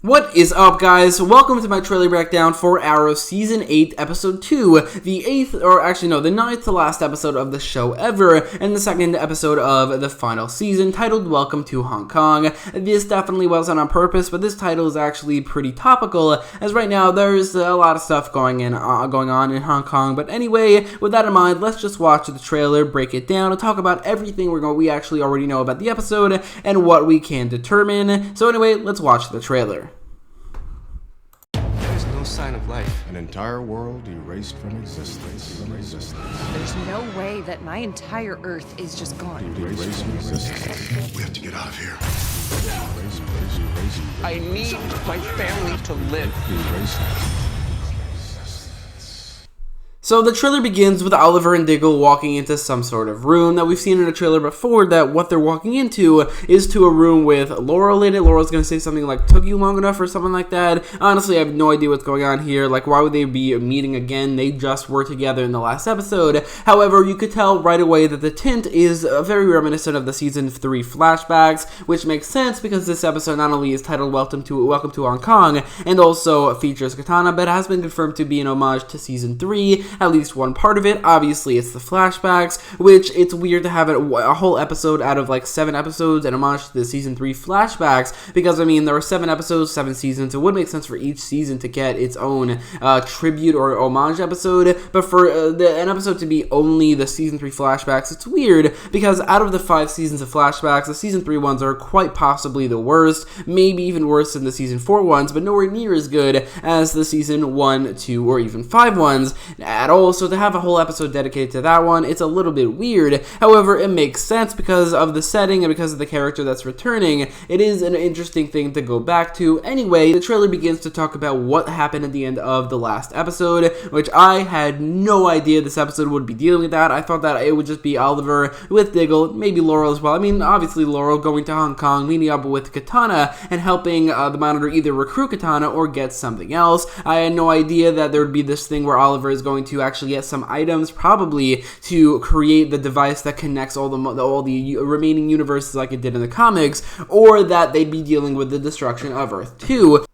What is up, guys? Welcome to my trailer breakdown for Arrow Season 8, Episode 2, the 8th, or actually no, the 9th to last episode of the show ever, and the second episode of the final season, titled Welcome to Hong Kong. This definitely wasn't on purpose, but this title is actually pretty topical, as right now there's a lot of stuff going on in Hong Kong. But anyway, with that in mind, let's just watch the trailer, break it down, and talk about everything we actually already know about the episode, and what we can determine. So anyway, let's watch the trailer. Sign of life. An entire world erased from existence. There's no way that my entire Earth is just gone. Erased from existence. We have to get out of here. I need my family to live. So the trailer begins with Oliver and Diggle walking into some sort of room that we've seen in a trailer before, that what they're walking into is to a room with Laurel in it. Laurel's going to say something like, "Took you long enough," or something like that. Honestly, I have no idea what's going on here. Like, why would they be meeting again? They just were together in the last episode. However, you could tell right away that the tint is very reminiscent of the Season 3 flashbacks, which makes sense because this episode not only is titled Welcome to Hong Kong, and also features Katana, but has been confirmed to be an homage to Season 3. At least one part of it. Obviously, it's the flashbacks, which it's weird to have a whole episode out of like 7 episodes and homage to the Season 3 flashbacks, because, I mean, there are 7 episodes, 7 seasons. It would make sense for each season to get its own tribute or homage episode, but for an episode to be only the Season 3 flashbacks, it's weird, because out of the 5 seasons of flashbacks, the Season 3 ones are quite possibly the worst, maybe even worse than the Season 4 ones, but nowhere near as good as the Season 1, 2, or even 5 ones at all. So to have a whole episode dedicated to that one, it's a little bit weird. However, it makes sense because of the setting and because of the character that's returning. It is an interesting thing to go back to. Anyway, the trailer begins to talk about what happened at the end of the last episode, which I had no idea this episode would be dealing with that. I thought that it would just be Oliver with Diggle, maybe Laurel as well. I mean, obviously Laurel going to Hong Kong, meeting up with Katana, and helping the Monitor either recruit Katana or get something else. I had no idea that there would be this thing where Oliver is going to actually get some items, probably to create the device that connects all the remaining universes like it did in the comics, or that they'd be dealing with the destruction of Earth 2.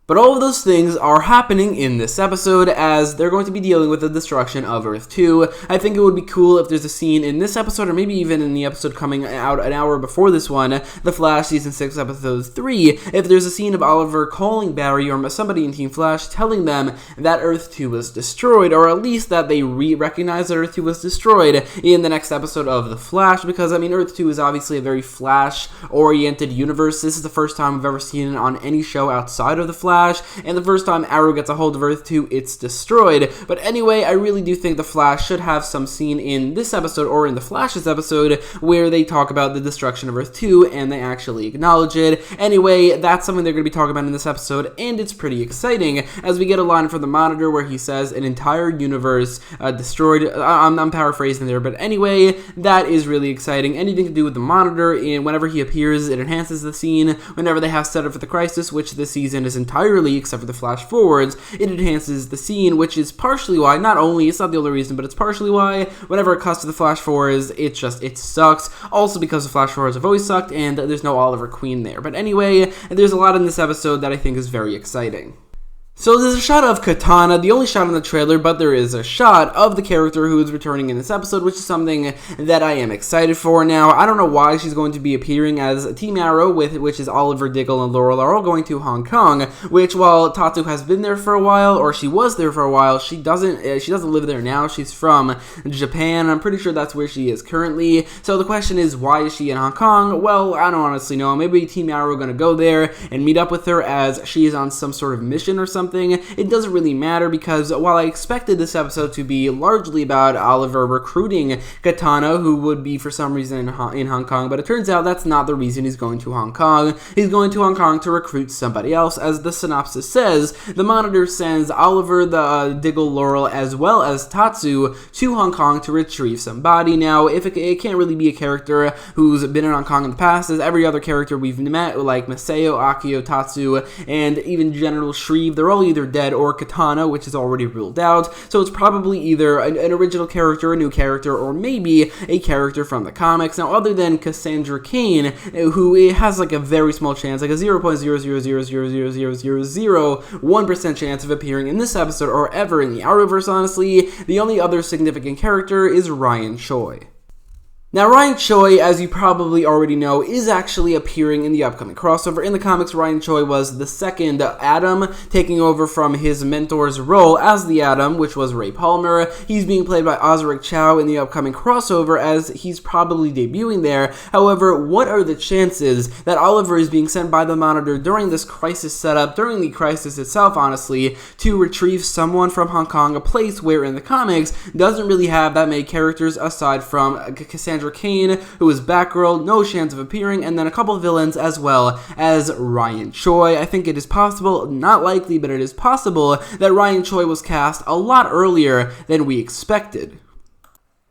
But all of those things are happening in this episode, as they're going to be dealing with the destruction of Earth 2. I think it would be cool if there's a scene in this episode, or maybe even in the episode coming out an hour before this one, The Flash Season 6, Episode 3, if there's a scene of Oliver calling Barry or somebody in Team Flash telling them that Earth 2 was destroyed, or at least that they recognize that Earth 2 was destroyed in the next episode of The Flash, because, I mean, Earth 2 is obviously a very Flash-oriented universe. This is the first time we've ever seen it on any show outside of The Flash, and the first time Arrow gets a hold of Earth 2, it's destroyed. But anyway, I really do think the Flash should have some scene in this episode, or in the Flash's episode, where they talk about the destruction of Earth 2, and they actually acknowledge it. Anyway, that's something they're going to be talking about in this episode, and it's pretty exciting, as we get a line from the Monitor where he says, "An entire universe destroyed." I'm paraphrasing there, but anyway, that is really exciting. Anything to do with the Monitor, and whenever he appears, it enhances the scene. Whenever they have set up for the Crisis, which this season is entirely, except for the flash forwards, it enhances the scene, which is partially why, it's not the only reason, but it's partially why whenever it cuts to the flash forwards, it sucks. Also because the flash forwards have always sucked, and there's no Oliver Queen there. But anyway, there's a lot in this episode that I think is very exciting. So there's a shot of Katana, the only shot in the trailer, but there is a shot of the character who is returning in this episode, which is something that I am excited for. Now, I don't know why she's going to be appearing as Team Arrow, which is Oliver, Diggle, and Laurel, are all going to Hong Kong, which, while Tatsu has been there for a while, or she was there for a while, she doesn't live there now. She's from Japan. I'm pretty sure that's where she is currently. So the question is, why is she in Hong Kong? Well, I don't honestly know. Maybe Team Arrow are going to go there and meet up with her as she is on some sort of mission or something. It doesn't really matter, because while I expected this episode to be largely about Oliver recruiting Katana, who would be for some reason in Hong Kong, but it turns out that's not the reason he's going to Hong Kong. He's going to Hong Kong to recruit somebody else. As the synopsis says, the Monitor sends Oliver, Diggle, Laurel, as well as Tatsu to Hong Kong to retrieve somebody. Now, if it can't really be a character who's been in Hong Kong in the past, as every other character we've met, like Maseo, Akio, Tatsu, and even General Shreve, they're all either dead or Katana, which is already ruled out, so it's probably either an original character, a new character, or maybe a character from the comics. Now, other than Cassandra Cain, who has like a very small chance, like a 0.000000001% chance of appearing in this episode or ever in the Arrowverse, honestly, the only other significant character is Ryan Choi. Now, Ryan Choi, as you probably already know, is actually appearing in the upcoming crossover. In the comics, Ryan Choi was the second Atom, taking over from his mentor's role as the Atom, which was Ray Palmer. He's being played by Osric Chow in the upcoming crossover, as he's probably debuting there. However, what are the chances that Oliver is being sent by the Monitor during this crisis setup, during the crisis itself, honestly, to retrieve someone from Hong Kong, a place where in the comics doesn't really have that many characters aside from Cassandra Cain, who is Batgirl, no chance of appearing, and then a couple of villains as well as Ryan Choi. I think it is possible, not likely, but it is possible that Ryan Choi was cast a lot earlier than we expected.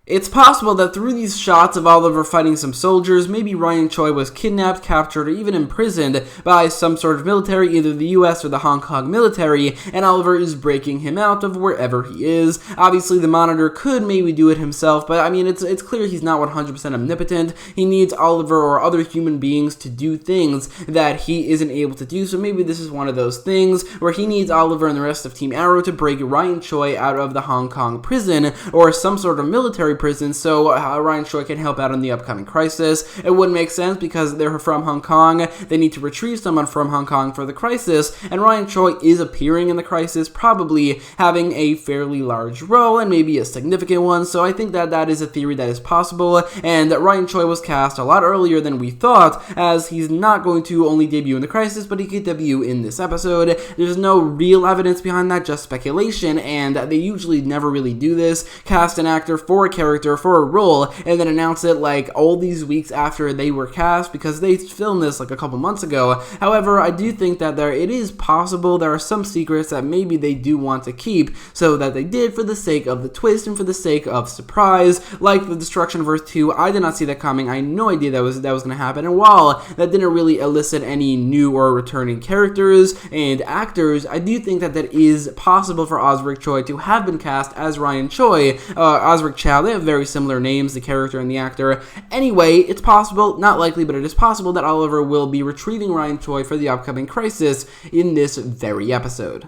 It's possible that through these shots of Oliver fighting some soldiers, maybe Ryan Choi was kidnapped, captured, or even imprisoned by some sort of military, either the US or the Hong Kong military, and Oliver is breaking him out of wherever he is. Obviously, the Monitor could maybe do it himself, but I mean, it's clear he's not 100% omnipotent. He needs Oliver or other human beings to do things that he isn't able to do, so maybe this is one of those things where he needs Oliver and the rest of Team Arrow to break Ryan Choi out of the Hong Kong prison, or some sort of military prison, so Ryan Choi can help out in the upcoming crisis. It wouldn't make sense because they're from Hong Kong. They need to retrieve someone from Hong Kong for the crisis, and Ryan Choi is appearing in the crisis, probably having a fairly large role and maybe a significant one, so I think that that is a theory that is possible, and Ryan Choi was cast a lot earlier than we thought, as he's not going to only debut in the crisis, but he could debut in this episode. There's no real evidence behind that, just speculation, and they usually never really do this, cast an actor for a character, for a role, and then announce it like all these weeks after they were cast, because they filmed this like a couple months ago. However, I do think that it is possible there are some secrets that maybe they do want to keep, so that they did for the sake of the twist and for the sake of surprise, like the destruction of Earth 2. I did not see that coming. I had no idea that was going to happen, and while that didn't really elicit any new or returning characters and actors, I do think that that is possible for Osric Choi to have been cast as Ryan Choi. Osric Chow, they have very similar names, the character and the actor. Anyway, it's possible, not likely, but it is possible that Oliver will be retrieving Ryan Choi for the upcoming crisis in this very episode.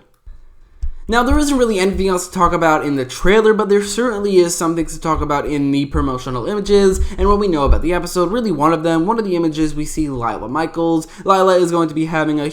Now, there isn't really anything else to talk about in the trailer, but there certainly is some things to talk about in the promotional images, and what we know about the episode. Really, one of the images, we see Lila Michaels. Lila is going to be having a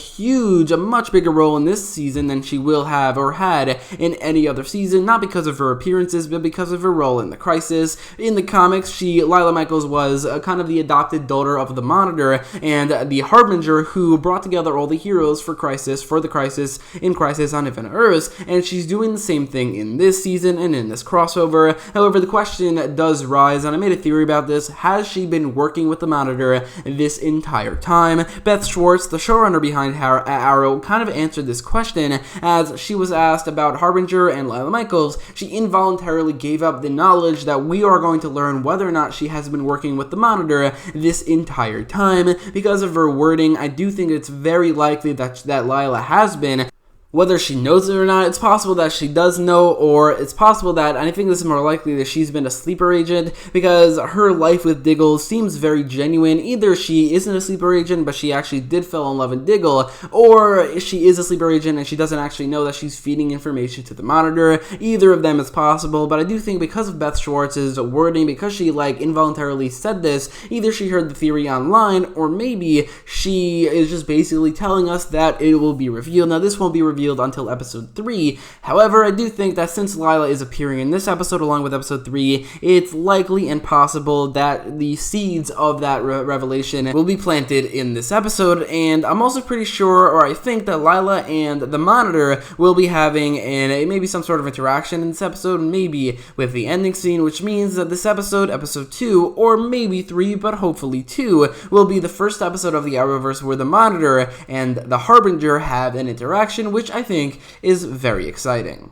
much bigger role in this season than she will have or had in any other season, not because of her appearances, but because of her role in the crisis. In the comics, Lila Michaels was kind of the adopted daughter of the Monitor and the Harbinger who brought together all the heroes for the crisis in Crisis on Infinite Earths, and she's doing the same thing in this season and in this crossover. However, the question does rise, and I made a theory about this: has she been working with the Monitor this entire time? Beth Schwartz, the showrunner behind Arrow, kind of answered this question as she was asked about Harbinger and Lila Michaels. She involuntarily gave up the knowledge that we are going to learn whether or not she has been working with the Monitor this entire time. Because of her wording, I do think it's very likely that Lila has been. Whether she knows it or not, it's possible that she does know, or it's possible that, and I think this is more likely, that she's been a sleeper agent, because her life with Diggle seems very genuine. Either she isn't a sleeper agent, but she actually did fall in love with Diggle, or she is a sleeper agent and she doesn't actually know that she's feeding information to the Monitor. Either of them is possible, but I do think because of Beth Schwartz's wording, because she involuntarily said this, either she heard the theory online, or maybe she is just basically telling us that it will be revealed. Now, this won't be revealed until episode 3. However, I do think that since Lila is appearing in this episode along with episode 3, it's likely and possible that the seeds of that revelation will be planted in this episode, and I'm also pretty sure, or I think, that Lila and the Monitor will be having maybe some sort of interaction in this episode, maybe with the ending scene, which means that this episode 2, or maybe 3, but hopefully 2, will be the first episode of the Arrowverse where the Monitor and the Harbinger have an interaction, which I think is very exciting.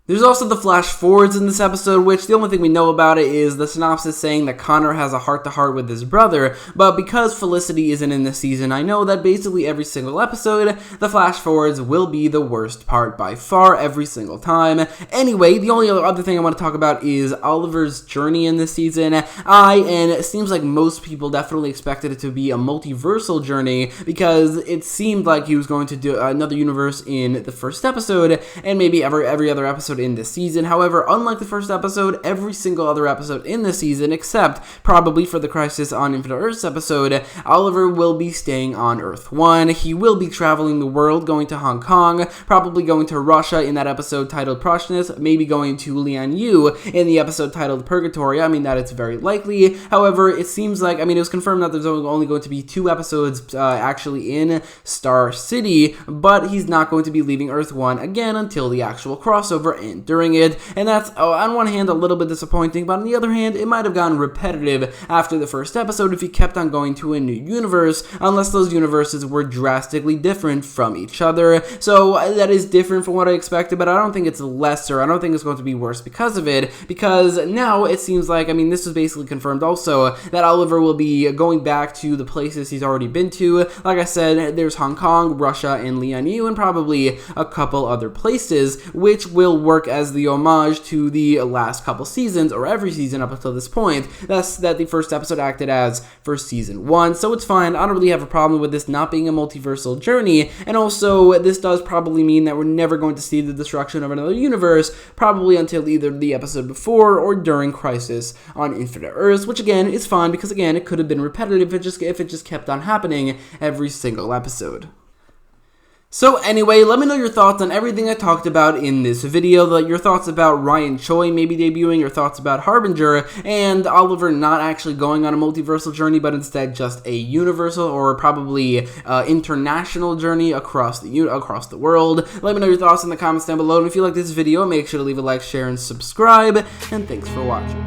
There's also the flash forwards in this episode, which the only thing we know about it is the synopsis saying that Connor has a heart-to-heart with his brother, but because Felicity isn't in this season, I know that basically every single episode, the flash forwards will be the worst part by far every single time. Anyway, the only other thing I want to talk about is Oliver's journey in this season. And it seems like most people definitely expected it to be a multiversal journey, because it seemed like he was going to do another universe in the first episode, and maybe every other episode in this season. However, unlike the first episode, every single other episode in this season, except probably for the Crisis on Infinite Earths episode, Oliver will be staying on Earth 1. He will be traveling the world, going to Hong Kong, probably going to Russia in that episode titled Proshness, maybe going to Lian-Yu in the episode titled Purgatory. I mean, that it's very likely. However, it seems like, it was confirmed that there's only going to be 2 episodes actually in Star City, but he's not going to be leaving Earth 1 again until the actual crossover and during it, and that's, on one hand, a little bit disappointing, but on the other hand, it might have gotten repetitive after the first episode if he kept on going to a new universe, unless those universes were drastically different from each other. So that is different from what I expected, but I don't think it's lesser. I don't think it's going to be worse because of it, because now it seems like, this was basically confirmed also, that Oliver will be going back to the places he's already been to. Like I said, there's Hong Kong, Russia, and Lian-Yu, and probably a couple other places, which will work as the homage to the last couple seasons, or every season up until this point, that the first episode acted as for season 1, so it's fine. I don't really have a problem with this not being a multiversal journey, and also, this does probably mean that we're never going to see the destruction of another universe, probably until either the episode before or during Crisis on Infinite Earths, which again, is fine, because again, it could have been repetitive if it just kept on happening every single episode. So anyway, let me know your thoughts on everything I talked about in this video, your thoughts about Ryan Choi maybe debuting, your thoughts about Harbinger, and Oliver not actually going on a multiversal journey, but instead just a universal or probably international journey across the world. Let me know your thoughts in the comments down below, and if you like this video, make sure to leave a like, share, and subscribe, and thanks for watching.